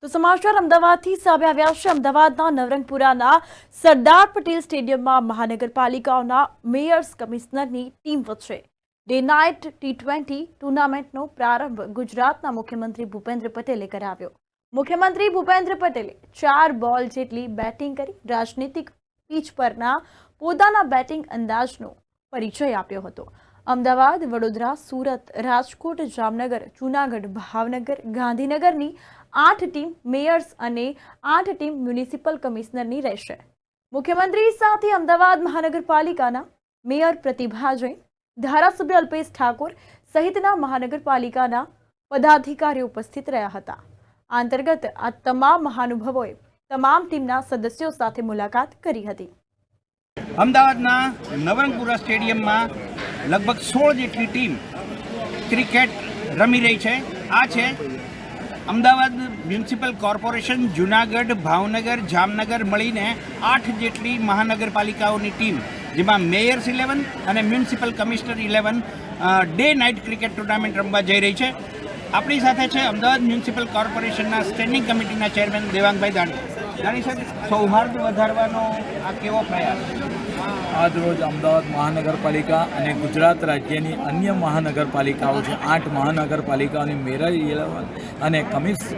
તો સમાચાર અમદાવાદથી સામે આવ્યા છે। અમદાવાદના નવરંગપુરાના સરદાર પટેલ સ્ટેડિયમમાં મહાનગરપાલિકાઓના મેયર્સ કમિશનરની ટીમ વચ્ચે ડે નાઇટ T20 ટુર્નામેન્ટનો પ્રારંભ ગુજરાતના મુખ્યમંત્રી ભૂપેન્દ્ર પટેલે કરાવ્યો। મુખ્યમંત્રી ભૂપેન્દ્ર પટેલે 4 બોલ જેટલી બેટિંગ કરી રાજનીતિક પીચ પરના પોતાના બેટિંગ અંદાજનો પરિચય આપ્યો હતો। અમદાવાદ, વડોદરા, સુરત, રાજકોટ, જામનગર, જૂનાગઢ, ભાવનગર, ગાંધીનગરની 8 ટીમ મેયર્સ અને 8 ટીમ મ્યુનિસિપલ કમિશનરની રહેશે। મુખ્યમંત્રી સાથે અમદાવાદ મહાનગરપાલિકાના મેયર પ્રતિભા જૈન, ધારાસભ્ય અલ્પેશ ઠાકોર સહિતના મહાનગરપાલિકાના પદાધિકારીઓ ઉપસ્થિત રહ્યા હતા। આ અંતર્ગત આ તમામ મહાનુભાવોએ તમામ ટીમના સદસ્યો સાથે મુલાકાત કરી હતી। અમદાવાદના નવરંગપુરા સ્ટેડિયમમાં લગભગ 16 જેટલી ટીમ ક્રિકેટ રમી રહી છે। આ છે અમદાવાદ મ્યુનિસિપલ કોર્પોરેશન, જૂનાગઢ, ભાવનગર, જામનગર મળીને 8 જેટલી મહાનગરપાલિકાઓની ટીમ, જેમાં મેયર્સ 11 અને municipal commissioner 11 day night cricket tournament રમવા જઈ રહી છે। આપણી સાથે છે અમદાવાદ મ્યુનિસિપલ કોર્પોરેશનના સ્ટેન્ડિંગ કમિટીના ચેરમેન દેવાંગભાઈ દાણી સાહેબ, સૌહાર્દ વધારવાનો આ કેવો પ્રયાસ? આજરોજ અમદાવાદ મહાનગરપાલિકા અને ગુજરાત રાજ્યની અન્ય મહાનગરપાલિકાઓ છે 8 મહાનગરપાલિકાઓની મેયર 11 અને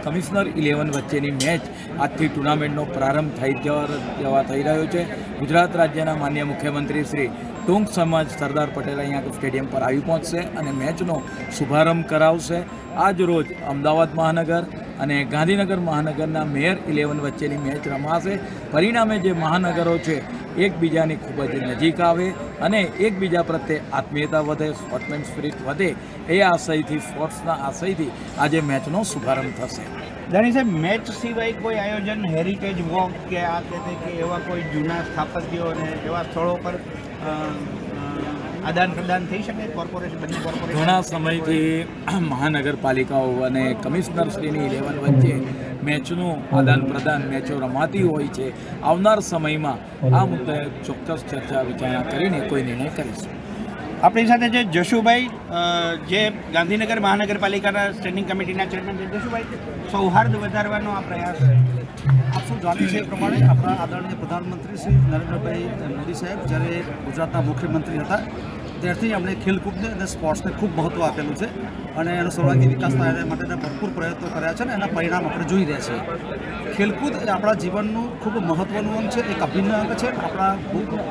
કમિશનર 11 વચ્ચેની મેચ આજથી ટુર્નામેન્ટનો પ્રારંભ થઈ રહ્યો છે। ગુજરાત રાજ્યના માનનીય મુખ્યમંત્રી શ્રી ટૂંક સમય સરદાર પટેલ અહીંયા સ્ટેડિયમ પર આવી પહોંચશે અને મેચનો શુભારંભ કરાવશે। આજ રોજ અમદાવાદ મહાનગર અને ગાંધીનગર મહાનગરના મેયર 11 વચ્ચેની મેચ રમાશે। પરિણામે જે મહાનગરો છે એકબીજાની ખૂબ જ નજીક આવે અને એકબીજા પ્રત્યે આત્મીયતા વધે, સ્પોર્ટ્સમેન સ્પિરિટ વધે, એ આશયથી સ્પોર્ટ્સના આશયથી આજે મેચનો શુભારંભ થશે। દાણી સાહેબ, મેચ સિવાય કોઈ આયોજન, હેરિટેજ વોક કે આ કહેતે કે એવા કોઈ જૂના સ્થાપત્યો અને એવા સ્થળો પર આદાન પ્રદાન થઈ શકે? કોર્પોરેશન, બંને કોર્પોરેશન ઘણા સમયથી મહાનગરપાલિકાઓ અને કમિશનરશ્રીની 11 વચ્ચે મેચનું આદાન પ્રદાન, મેચો રમાતી હોય છે। આવનાર સમયમાં આ મુદ્દે ચોક્કસ ચર્ચા વિચારણા કરીને કોઈ નિર્ણય કરીશું। આપણી સાથે છે જશુભાઈ, જે ગાંધીનગર મહાનગરપાલિકાના સ્ટેન્ડિંગ કમિટીના ચેરમેન છે। જશુભાઈ, સૌહાર્દ વધારવાનો આ પ્રયાસ છે? આપ સૌ જાણીએ છીએ એ પ્રમાણે આપણા આદરણીય પ્રધાનમંત્રી શ્રી નરેન્દ્રભાઈ મોદી સાહેબ જ્યારે ગુજરાતના મુખ્યમંત્રી હતા ત્યારથી એમણે ખેલકૂદને અને સ્પોર્ટ્સને ખૂબ મહત્ત્વ આપેલું છે અને એનો સર્વાંગી વિકાસ થાય એ માટેના ભરપૂર પ્રયત્નો કર્યા છે અને એના પરિણામ આપણે જોઈ રહ્યા છીએ। ખેલકૂદ એ આપણા જીવનનું ખૂબ મહત્ત્વનું અંગ છે, એક અભિન્ન અંગ છે। આપણા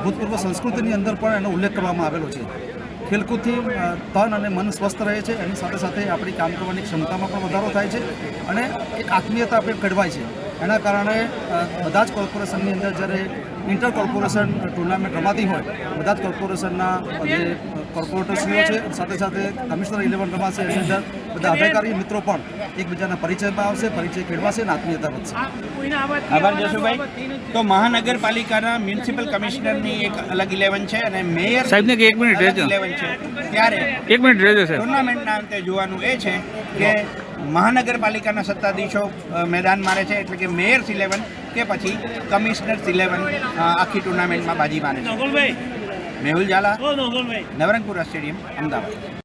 ભૂતપૂર્વ સંસ્કૃતિની અંદર પણ એનો ઉલ્લેખ કરવામાં આવેલો છે। ખેલકૂદથી તન અને મન સ્વસ્થ રહે છે, એની સાથે સાથે આપણી કામ કરવાની ક્ષમતામાં પણ વધારો થાય છે અને એક આત્મીયતા આપણે કઢવાય છે। એના કારણે બધા જ કોર્પોરેશનની અંદર જ્યારે ઇન્ટર કોર્પોરેશન ટુર્નામેન્ટ રમાતી હોય, બધા જ કોર્પોરેશનના જે કોર્પોરેટરશ્રીઓ છે સાથે સાથે કમિશનર 11 રમાશે, એની અંદર બધા અધિકારી મિત્રો પણ એકબીજાના પરિચયમાં આવશે, પરિચય કેળવાશે અને આત્મીયતા વધશે। આભાર જશુભાઈ। તો મહાનગરપાલિકાના મ્યુનિસિપલ કમિશનરની એક અલગ 11 છે અને મેયર સાહેબને 1 મિનિટ 11 છે। ત્યારે 1 મિનિટ રહેજો સાહેબ, ટુર્નામેન્ટના અંતે જોવાનું એ છે કે મહાનગરપાલિકાના સત્તાધીશો મેદાન મારે છે, એટલે કે મેયર્સ 11 કે પછી કમિશનર્સ 11 આખી ટુર્નામેન્ટમાં બાજી મારે છે। મેહુલ ઝાલા, નવરંગપુરા સ્ટેડિયમ, અમદાવાદ।